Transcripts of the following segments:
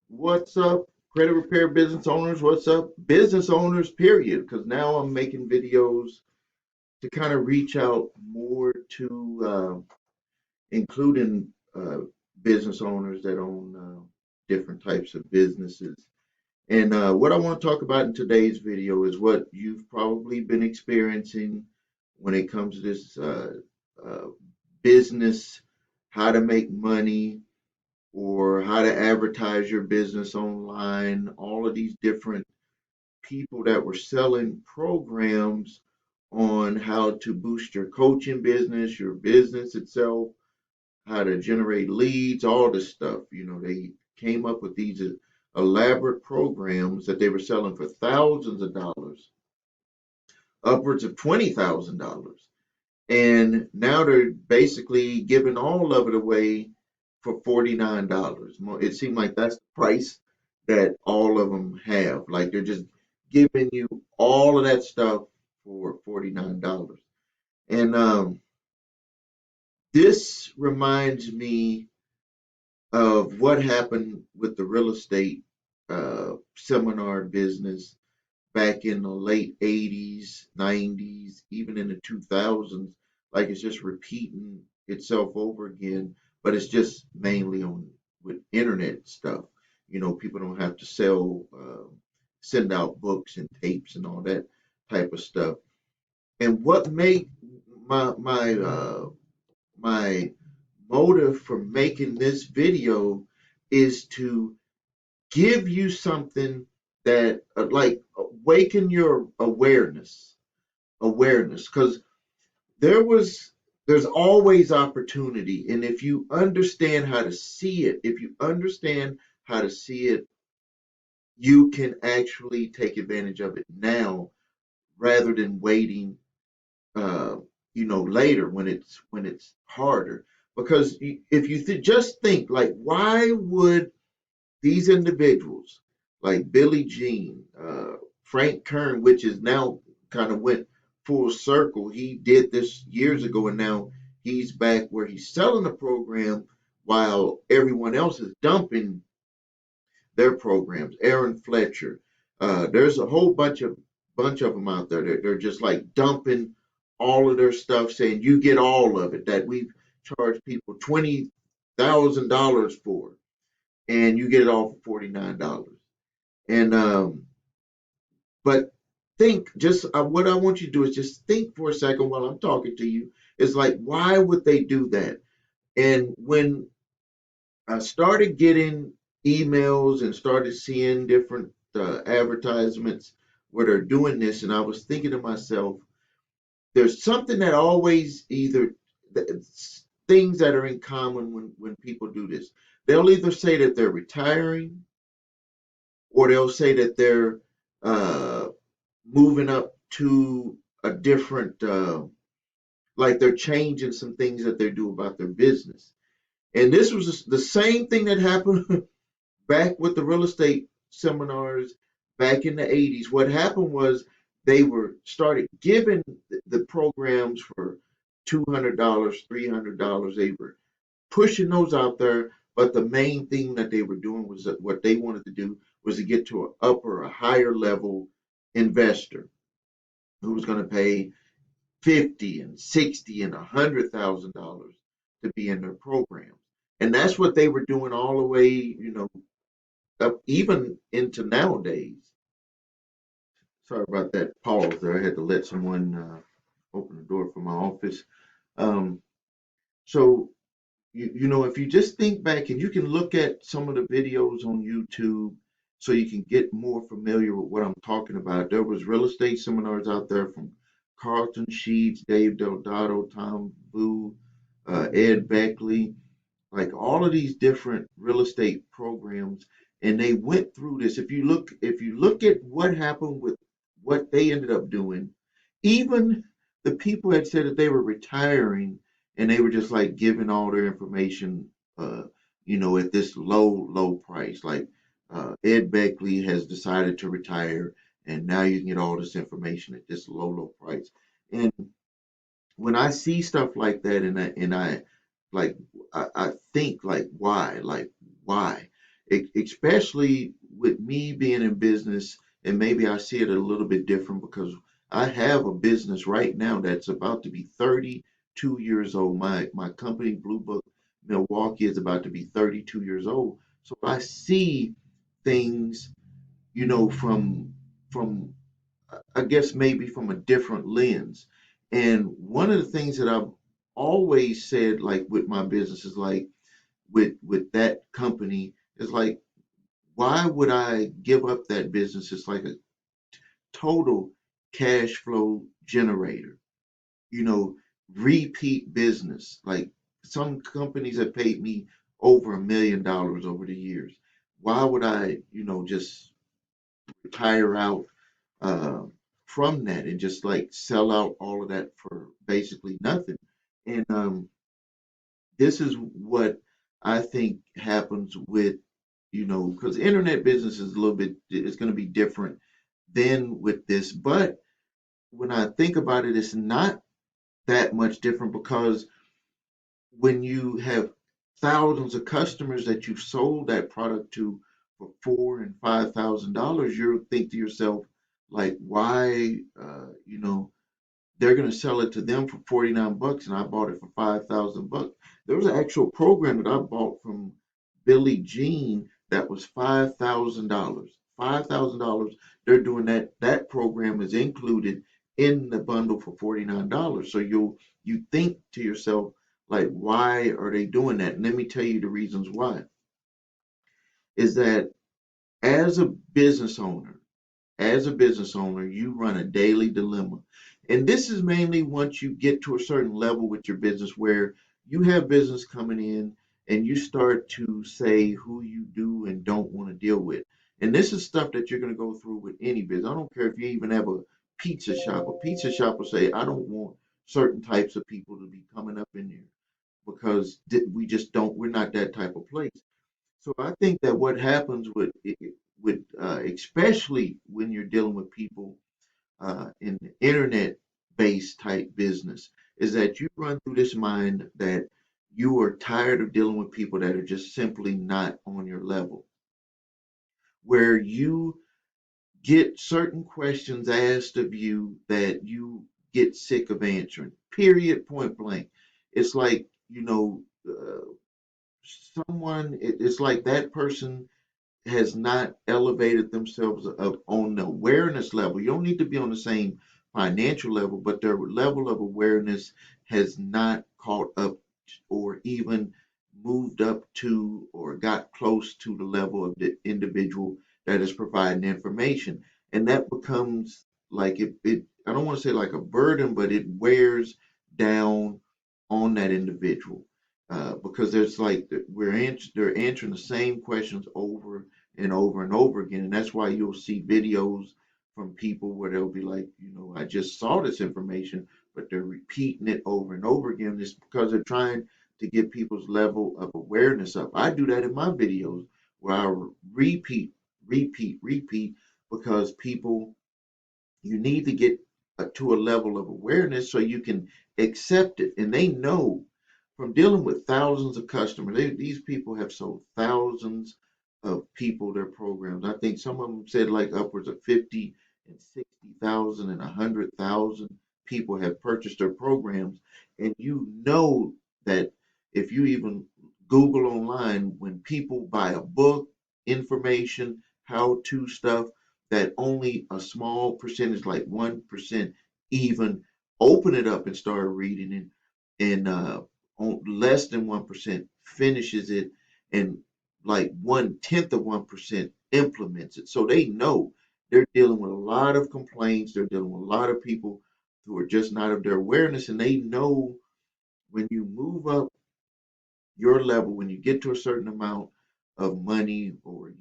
What's up, credit repair business owners? What's up, business owners, period? Because now I'm making videos to kind of reach out more to including business owners that own different types of businesses. And what I want to talk about in today's video is what you've probably been experiencing when it comes to this uh, business, how to make money, or how to advertise your business online, all of these different people that were selling programs on how to boost your coaching business, your business itself, how to generate leads, all this stuff. They came up with these elaborate programs that they were selling for thousands of dollars, upwards of $20,000. And now they're basically giving all of it away for $49. It seemed like that's the price that all of them have. Like they're just giving you all of that stuff for $49. And this reminds me of what happened with the real estate seminar business back in the late 80s, 90s, even in the 2000s. Like it's just repeating itself over again, but it's just mainly on with internet stuff. People don't have to send out books and tapes and all that type of stuff. And what made my motive for making this video is to give you something that like awaken your awareness, because there's always opportunity, and if you understand how to see it, you can actually take advantage of it now rather than waiting uh later when it's harder. Because if you just think, like, why would these individuals like Billy Jean, Frank Kern, which is now kind of went full circle. He did this years ago, and now he's back where he's selling the program while everyone else is dumping their programs. Aaron Fletcher, there's a whole bunch of them out there. They're just like dumping all of their stuff, saying you get all of it that we've charged people $20,000 for, and you get it all for $49. And but think, just what I want you to do is just think for a second while I'm talking to you. It's like, why would they do that? And when I started getting emails and started seeing different advertisements where they're doing this, and I was thinking to myself, there's something that always things that are in common when people do this. They'll either say that they're retiring, or they'll say that they're uh, moving up to a different, like they're changing some things that they do about their business. And this was the same thing that happened back with the real estate seminars back in the 80s. What happened was they were started giving the programs for $200, $300. They were pushing those out there, but the main thing that they were doing was that what they wanted to do was to get to a higher level investor who was going to pay 50 and 60 and $100,000 to be in their program. And that's what they were doing all the way, up even into nowadays. Sorry about that pause there. I had to let someone open the door for my office. Um, so, if you just think back and you can look at some of the videos on YouTube so you can get more familiar with what I'm talking about. There was real estate seminars out there from Carlton Sheets, Dave Delgado, Tom Boo, Ed Beckley, like all of these different real estate programs, and they went through this. If you look at what happened with what they ended up doing, even the people had said that they were retiring, and they were just like giving all their information, at this low price. Like Ed Beckley has decided to retire, and now you can get all this information at this low price. And when I see stuff like that, and I like, I think, like, why, like, why? especially with me being in business, and maybe I see it a little bit different because I have a business right now that's about to be 32 years old. My company, Blue Book Milwaukee, is about to be 32 years old. So I see things, from I guess maybe from a different lens. And one of the things that I've always said, like with my business, is like with that company, is like, why would I give up that business? It's like a total cash flow generator, you know, repeat business. Like some companies have paid me over $1 million over the years. Why would I, just retire out uh, from that and just like sell out all of that for basically nothing? And this is what I think happens with, because internet business is a little bit, it's going to be different than with this. But when I think about it, it's not that much different because when you have thousands of customers that you've sold that product to for $4,000 and $5,000, you'll think to yourself, like, why, they're going to sell it to them for 49 bucks and I bought it for 5,000 bucks. There was an actual program that I bought from Billie Jean that was $5,000. $5,000. They're doing that. That program is included in the bundle for $49. So you think to yourself, like, why are they doing that? And let me tell you the reasons why. Is that as a business owner, you run a daily dilemma. And this is mainly once you get to a certain level with your business where you have business coming in and you start to say who you do and don't want to deal with. And this is stuff that you're going to go through with any business. I don't care if you even have a pizza shop. A pizza shop will say, I don't want certain types of people to be coming up in there because we just don't, we're not that type of place. So I think that what happens with especially when you're dealing with people in the internet based type business is that you run through this mind that you are tired of dealing with people that are just simply not on your level, where you get certain questions asked of you that you get sick of answering. Period, point blank. It's like, it's like that person has not elevated themselves up on the awareness level. You don't need to be on the same financial level, but their level of awareness has not caught up or even moved up to or got close to the level of the individual that is providing information. And that becomes like it I don't want to say like a burden, but it wears down on that individual. Because there's like they're answering the same questions over and over and over again. And that's why you'll see videos from people where they'll be like, I just saw this information, but they're repeating it over and over again. It's because they're trying to get people's level of awareness up. I do that in my videos where I repeat, because people, you need to get to a level of awareness so you can accept it. And they know from dealing with thousands of customers, these people have sold thousands of people their programs. I think some of them said like upwards of 50 and 60,000 and 100,000 people have purchased their programs. And you know that if you even Google online, when people buy a book, information, how to stuff, that only a small percentage, like 1%, even open it up and start reading it, and less than 1% finishes it, and like 1/10 of 1% implements it. So they know they're dealing with a lot of complaints. They're dealing with a lot of people who are just not of their awareness, and they know when you move up your level, when you get to a certain amount of money or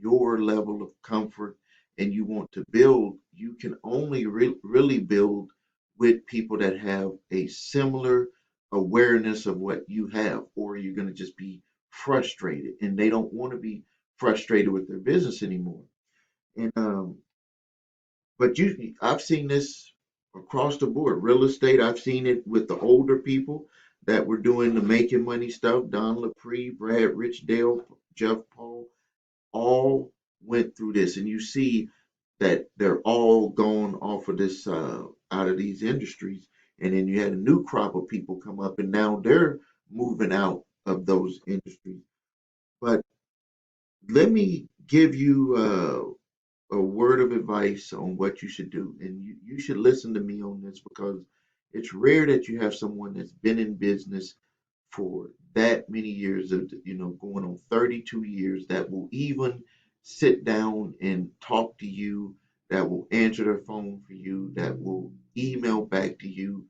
your level of comfort and you want to build, you can only really build with people that have a similar awareness of what you have, or you're going to just be frustrated and they don't want to be frustrated with their business anymore. And but I've seen this across the board. Real estate, I've seen it with the older people that were doing the making money stuff. Don Lapre, Brad Richdale, Jeff Paul, all went through this. And you see that they're all gone off of this, out of these industries. And then you had a new crop of people come up, and now they're moving out of those industries. But let me give you a word of advice on what you should do. And you should listen to me on this, because it's rare that you have someone that's been in business for that many years, of going on 32 years, that will even sit down and talk to you, that will answer their phone for you, that will email back to you.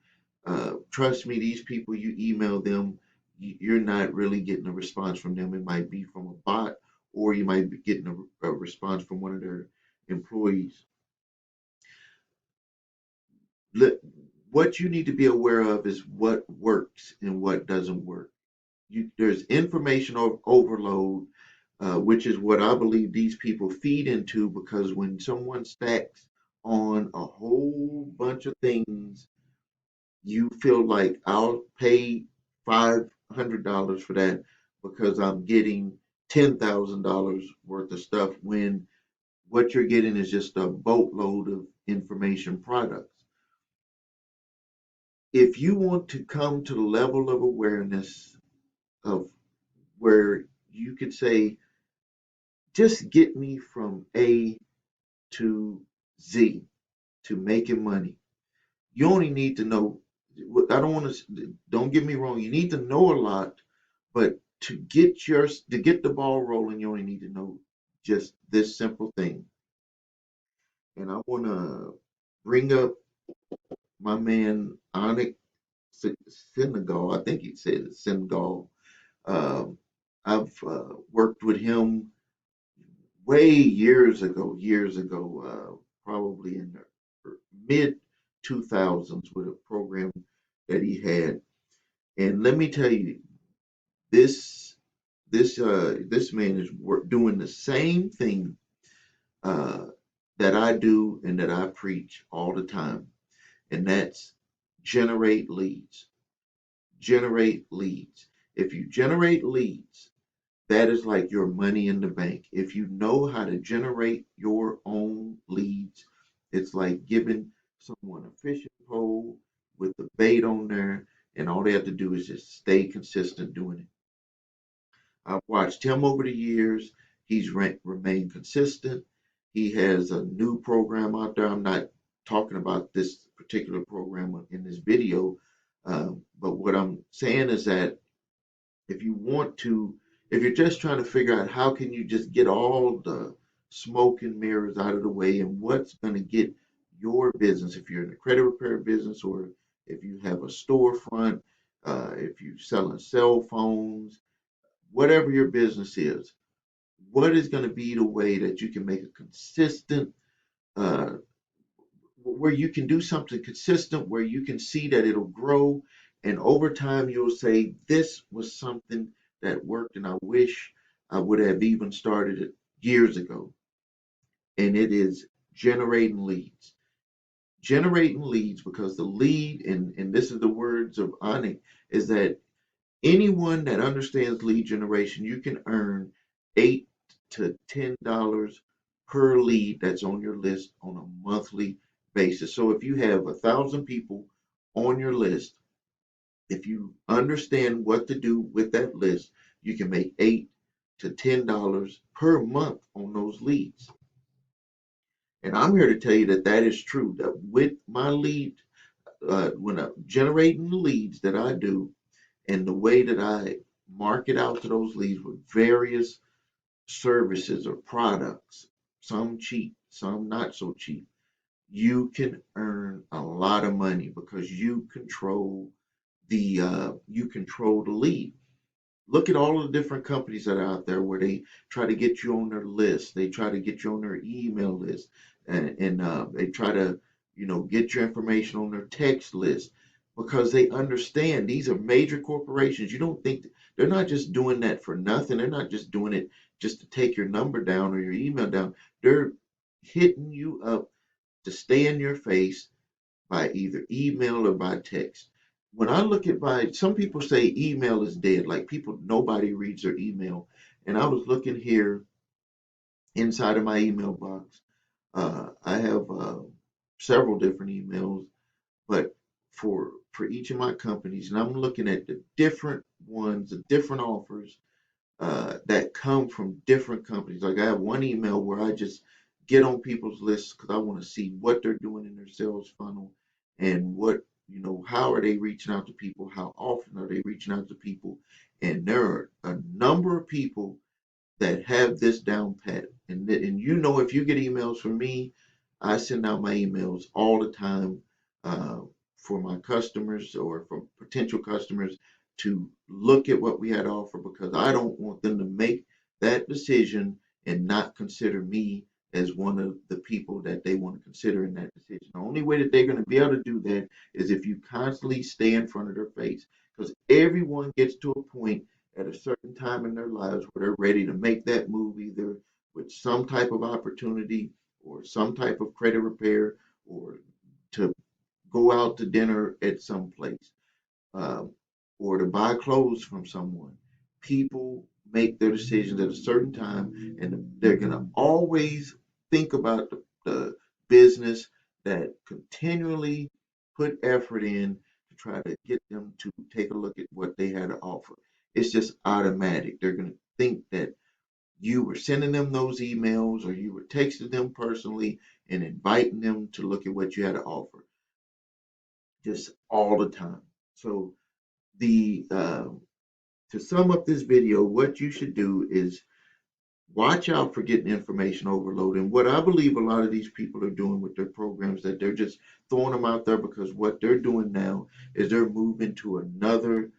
Trust me, these people, you email them, you're not really getting a response from them. It might be from a bot, or you might be getting a response from one of their employees. What you need to be aware of is what works and what doesn't work. There's information overload, which is what I believe these people feed into, because when someone stacks on a whole bunch of things, you feel like I'll pay $500 for that because I'm getting $10,000 worth of stuff, when what you're getting is just a boatload of information products. If you want to come to the level of awareness of where you could say, just get me from A to Z to making money, you only need to know. I don't want to. Don't get me wrong. You need to know a lot, but to get the ball rolling, you only need to know just this simple thing. And I want to bring up my man Onyx Senegal. I think he said Senegal. Um, I've worked with him way years ago, probably in the mid 2000s, with a program that he had. And let me tell you, this this man is doing the same thing uh, that I do and that I preach all the time, and that's generate leads. Generate leads. If you generate leads, that is like your money in the bank. If you know how to generate your own leads, it's like giving someone a fishing pole with the bait on there, and all they have to do is just stay consistent doing it. I've watched him over the years. He's remained consistent. He has a new program out there. I'm not talking about this particular program in this video, but what I'm saying is that if you want to, if you're just trying to figure out how can you just get all the smoke and mirrors out of the way, and what's going to get your business, if you're in a credit repair business, or if you have a storefront, if you're selling cell phones, whatever your business is, what is going to be the way that you can make a consistent, uh, where you can do something consistent, where you can see that it'll grow, and over time you'll say, this was something that worked, and I wish I would have even started it years ago. And it is generating leads. Generating leads, because the lead, and this is the words of Anik, is that anyone that understands lead generation, you can earn $8 to $10 per lead that's on your list on a monthly basis. So if you have 1,000 people on your list, if you understand what to do with that list, you can make $8 to $10 per month on those leads. And I'm here to tell you that that is true. That with my lead, when I'm generating the leads that I do, and the way that I market out to those leads with various services or products, some cheap, some not so cheap, you can earn a lot of money, because you control the lead. Look at all the different companies that are out there, where they try to get you on their list, they try to get you on their email list, and they try to get your information on their text list, because they understand these are major corporations. You don't think they're not just doing that for nothing. They're not just doing it just to take your number down or your email down. They're hitting you up to stay in your face by either email or by text. When I look at some people say email is dead, like people, nobody reads their email. And I was looking here inside of my email box. I have several different emails, but for each of my companies, and I'm looking at the different ones, the different offers that come from different companies. Like I have one email where I just get on people's lists because I want to see what they're doing in their sales funnel and what, how are they reaching out to people? How often are they reaching out to people? And there are a number of people that have this down pat. And if you get emails from me, I send out my emails all the time uh, for my customers or for potential customers to look at what we had to offer because I don't want them to make that decision and not consider me as one of the people that they want to consider in that decision. The only way that they're going to be able to do that is if you constantly stay in front of their face because everyone gets to a point at a certain time in their lives where they're ready to make that move either with some type of opportunity or some type of credit repair or to go out to dinner at some place um, or to buy clothes from someone. People make their decisions at a certain time and they're going to always think about the business that continually put effort in to try to get them to take a look at what they had to offer. It's just automatic. They're going to think that you were sending them those emails or you were texting them personally and inviting them to look at what you had to offer just all the time. So the to sum up this video, what you should do is watch out for getting information overload. And what I believe a lot of these people are doing with their programs, that they're just throwing them out there because what they're doing now is they're moving to another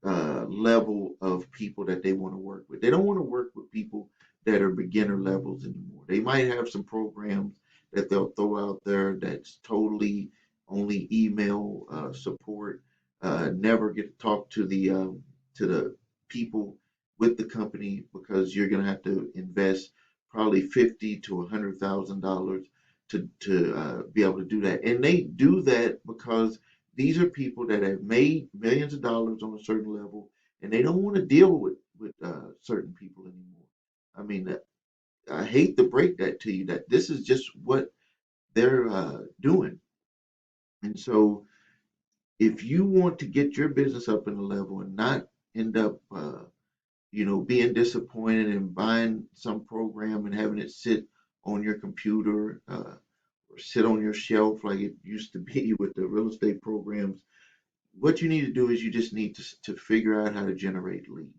level of people that they want to work with. They don't want to work with people that are beginner levels anymore. They might have some programs that they'll throw out there that's totally only email support. Never get to talk to the people with the company because you're going to have to invest probably $50,000 to $100,000 to be able to do that. And they do that because these are people that have made millions of dollars on a certain level, and they don't want to deal with certain people anymore. I mean, I hate to break that to you that this is just what they're doing. And so, if you want to get your business up in a level and not end up, being disappointed and buying some program and having it sit on your computer or sit on your shelf like it used to be with the real estate programs, what you need to do is you just need to figure out how to generate leads.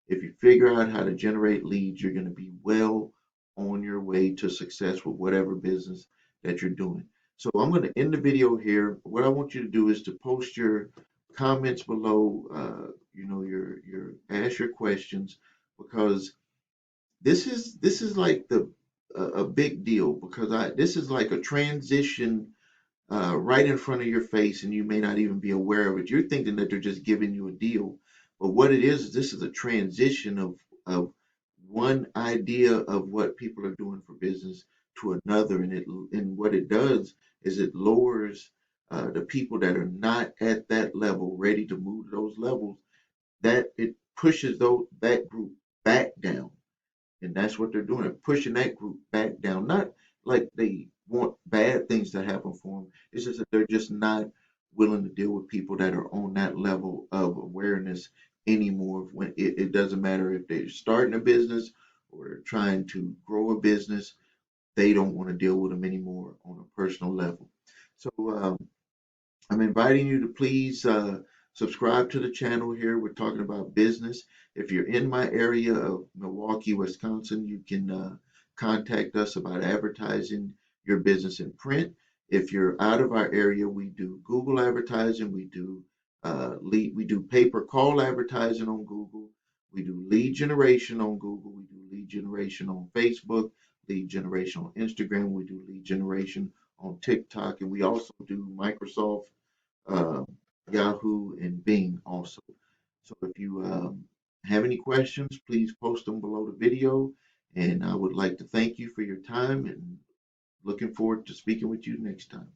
If you figure out how to generate leads, you're going to be well on your way to success with whatever business that you're doing. So I'm going to end the video here. What I want you to do is to post your comments below, your ask your questions because this is like a big deal because this is like a transition right in front of your face and you may not even be aware of it. You're thinking that they're just giving you a deal. But what it is this is a transition of one idea of what people are doing for business to another. And what it does is it lowers the people that are not at that level, ready to move to those levels, that it pushes that group back down. And that's what they're doing. They're pushing that group back down. Not like they want bad things to happen for them. It's just that they're just not willing to deal with people that are on that level of awareness anymore. When it doesn't matter if they're starting a business or they're trying to grow a business, they don't want to deal with them anymore on a personal level. So I'm inviting you to please subscribe to the channel here. We're talking about business. If you're in my area of Milwaukee, Wisconsin, you can contact us about advertising your business in print. If you're out of our area, we do Google advertising. We do pay per call advertising on Google. We do lead generation on Google. We do lead generation on Facebook, lead generation on Instagram. We do lead generation on TikTok, and we also do Microsoft uh, Yahoo, and Bing also. So if you have any questions, please post them below the video. And I would like to thank you for your time and looking forward to speaking with you next time.